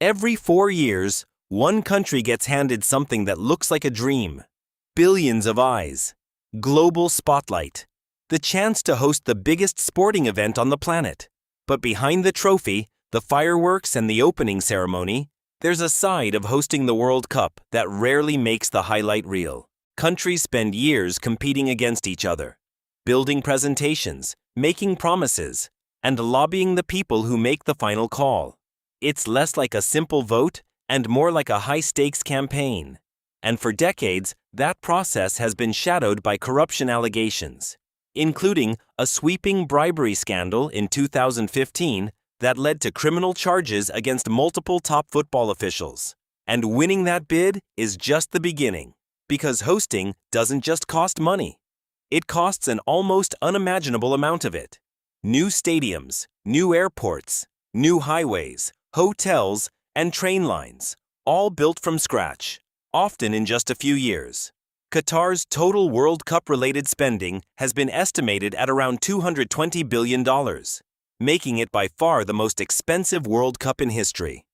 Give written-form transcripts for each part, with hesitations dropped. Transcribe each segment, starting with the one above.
Every 4 years, one country gets handed something that looks like a dream. Billions of eyes. Global spotlight. The chance to host the biggest sporting event on the planet. But behind the trophy, the fireworks and the opening ceremony, there's a side of hosting the World Cup that rarely makes the highlight reel. Countries spend years competing against each other, building presentations, making promises, and lobbying the people who make the final call. It's less like a simple vote and more like a high-stakes campaign. And for decades, that process has been shadowed by corruption allegations, including a sweeping bribery scandal in 2015 that led to criminal charges against multiple top football officials. And winning that bid is just the beginning, because hosting doesn't just cost money. It costs an almost unimaginable amount of it. New stadiums, new airports, new highways, hotels, and train lines, all built from scratch, often in just a few years. Qatar's total World Cup-related spending has been estimated at around $220 billion, making it by far the most expensive World Cup in history.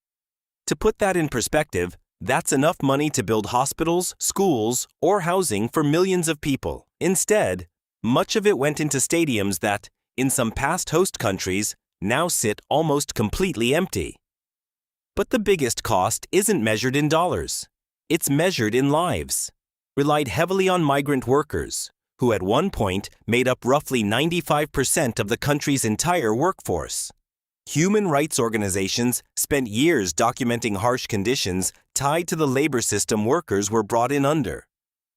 To put that in perspective, that's enough money to build hospitals, schools, or housing for millions of people. Instead, much of it went into stadiums that, in some past host countries, now sit almost completely empty. But the biggest cost isn't measured in dollars. It's measured in lives. Relied heavily on migrant workers, who at one point made up roughly 95% of the country's entire workforce. Human rights organizations spent years documenting harsh conditions tied to the labor system workers were brought in under.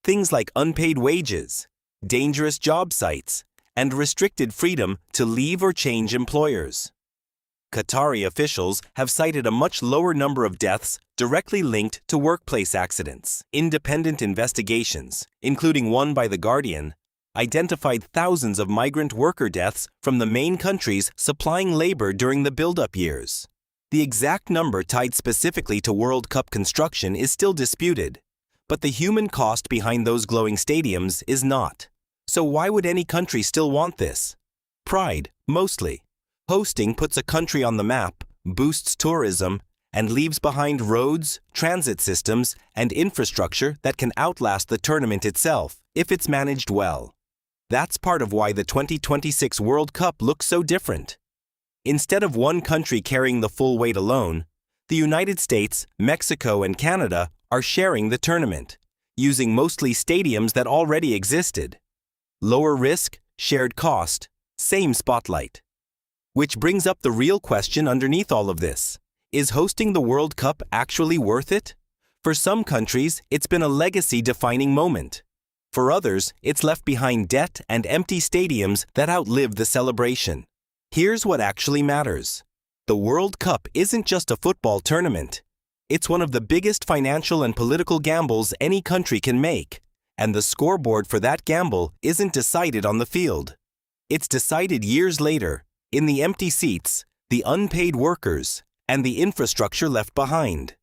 Things like unpaid wages, dangerous job sites, and restricted freedom to leave or change employers. Qatari officials have cited a much lower number of deaths directly linked to workplace accidents. Independent investigations, including one by The Guardian, identified thousands of migrant worker deaths from the main countries supplying labor during the build-up years. The exact number tied specifically to World Cup construction is still disputed, but the human cost behind those glowing stadiums is not. So why would any country still want this? Pride, mostly. Hosting puts a country on the map, boosts tourism, and leaves behind roads, transit systems, and infrastructure that can outlast the tournament itself if it's managed well. That's part of why the 2026 World Cup looks so different. Instead of one country carrying the full weight alone, the United States, Mexico, and Canada are sharing the tournament, using mostly stadiums that already existed. Lower risk, shared cost, same spotlight. Which brings up the real question underneath all of this. Is hosting the World Cup actually worth it? For some countries, it's been a legacy-defining moment. For others, it's left behind debt and empty stadiums that outlive the celebration. Here's what actually matters. The World Cup isn't just a football tournament. It's one of the biggest financial and political gambles any country can make, and the scoreboard for that gamble isn't decided on the field. It's decided years later, in the empty seats, the unpaid workers, and the infrastructure left behind.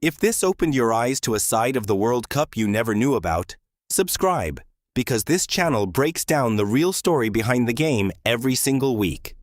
If this opened your eyes to a side of the World Cup you never knew about, subscribe, because this channel breaks down the real story behind the game every single week.